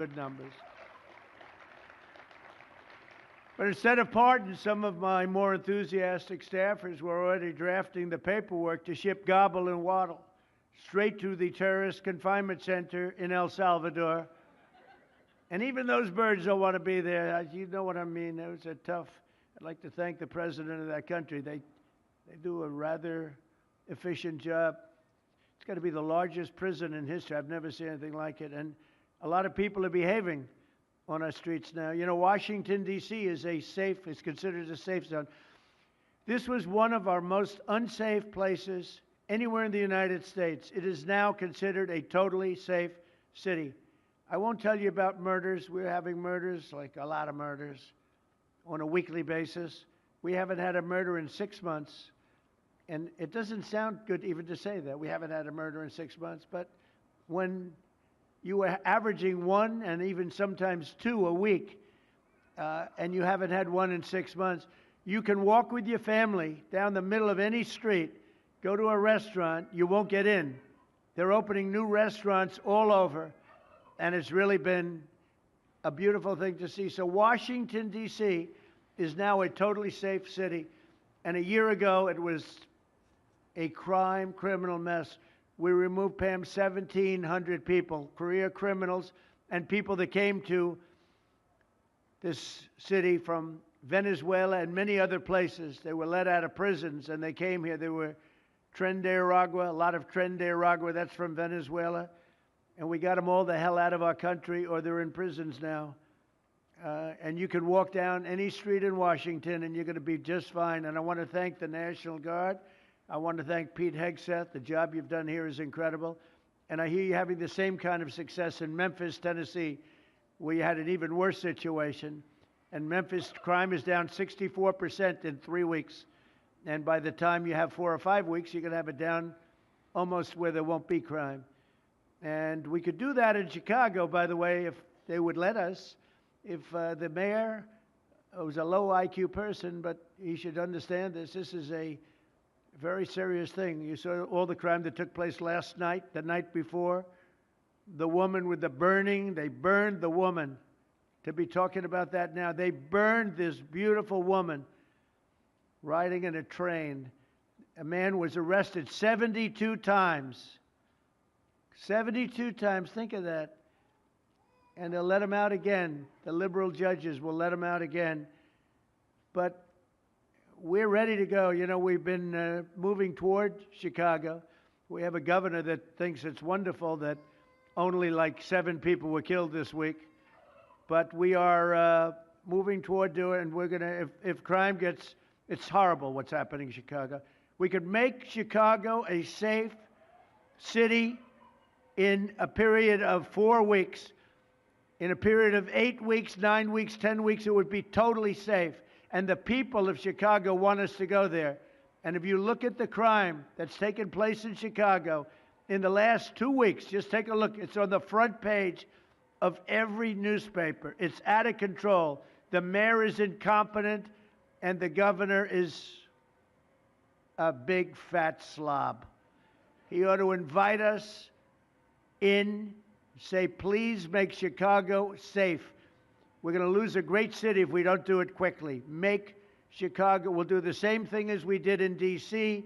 good numbers. But instead of pardon, some of my more enthusiastic staffers were already drafting the paperwork to ship Gobble and Waddle straight to the terrorist confinement center in El Salvador. And even those birds don't want to be there. You know what I mean? It was a tough. I'd like to thank the president of that country. They do a rather efficient job. It's got to be the largest prison in history. I've never seen anything like it. And a lot of people are behaving on our streets now. You know, Washington, D.C. is considered a safe zone. This was one of our most unsafe places anywhere in the United States. It is now considered a totally safe city. I won't tell you about murders. We're having murders, like a lot of murders, on a weekly basis. We haven't had a murder in 6 months. And it doesn't sound good even to say that. We haven't had a murder in 6 months. But when you are averaging one and even sometimes two a week, and you haven't had one in 6 months, you can walk with your family down the middle of any street, go to a restaurant, you won't get in. They're opening new restaurants all over, and it's really been a beautiful thing to see. So Washington, D.C. is now a totally safe city. And a year ago, it was a criminal mess. We removed, Pam, 1,700 people, career criminals, and people that came to this city from Venezuela and many other places. They were let out of prisons, and they came here. There were Tren de Aragua, a lot of Tren de Aragua, that's from Venezuela. And we got them all the hell out of our country, or they're in prisons now. And you can walk down any street in Washington, and you're going to be just fine. And I want to thank the National Guard. I want to thank Pete Hegseth. The job you've done here is incredible. And I hear you having the same kind of success in Memphis, Tennessee, where you had an even worse situation. And Memphis crime is down 64% in 3 weeks. And by the time you have 4 or 5 weeks, you're going to have it down almost where there won't be crime. And we could do that in Chicago, by the way, if they would let us. If the mayor was a low IQ person, but he should understand this. This is a very serious thing. You saw all the crime that took place last night, the night before. The woman with the burning, they burned the woman. To be talking about that now, they burned this beautiful woman riding in a train. A man was arrested 72 times. 72 times, think of that. And they'll let him out again. The liberal judges will let him out again. But we're ready to go. You know, we've been moving toward Chicago. We have a governor that thinks it's wonderful that only like 7 people were killed this week. But we are moving toward doing it, and we're going to, if crime gets, it's horrible what's happening in Chicago. We could make Chicago a safe city in a period of 4 weeks. In a period of 8 weeks, 9 weeks, 10 weeks, it would be totally safe. And the people of Chicago want us to go there. And if you look at the crime that's taken place in Chicago in the last 2 weeks, just take a look. It's on the front page of every newspaper. It's out of control. The mayor is incompetent, and the governor is a big fat slob. He ought to invite us in, say, please make Chicago safe. We're going to lose a great city if we don't do it quickly. Make Chicago. We'll do the same thing as we did in D.C.,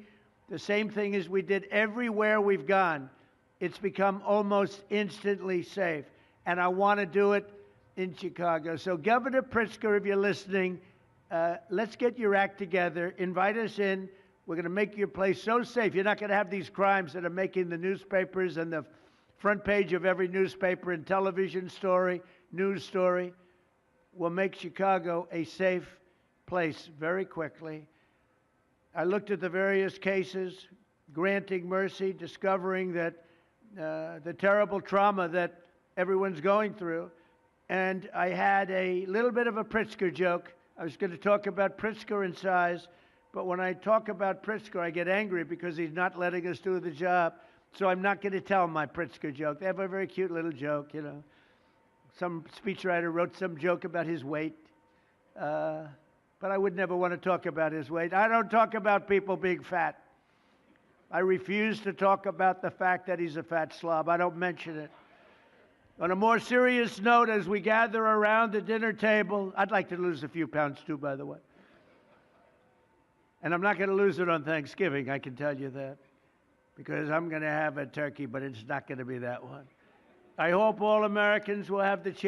the same thing as we did everywhere we've gone. It's become almost instantly safe. And I want to do it in Chicago. So, Governor Pritzker, if you're listening, let's get your act together. Invite us in. We're going to make your place so safe. You're not going to have these crimes that are making the newspapers and the front page of every newspaper and television story, news story. We'll make Chicago a safe place very quickly. I looked at the various cases, granting mercy, discovering that the terrible trauma that everyone's going through. And I had a little bit of a Pritzker joke. I was going to talk about Pritzker in size, but when I talk about Pritzker, I get angry because he's not letting us do the job. So I'm not going to tell my Pritzker joke. They have a very cute little joke, you know. Some speechwriter wrote some joke about his weight. But I would never want to talk about his weight. I don't talk about people being fat. I refuse to talk about the fact that he's a fat slob. I don't mention it. On a more serious note, as we gather around the dinner table, I'd like to lose a few pounds too, by the way. And I'm not going to lose it on Thanksgiving, I can tell you that, because I'm going to have a turkey, but it's not going to be that one. I hope all Americans will have the chance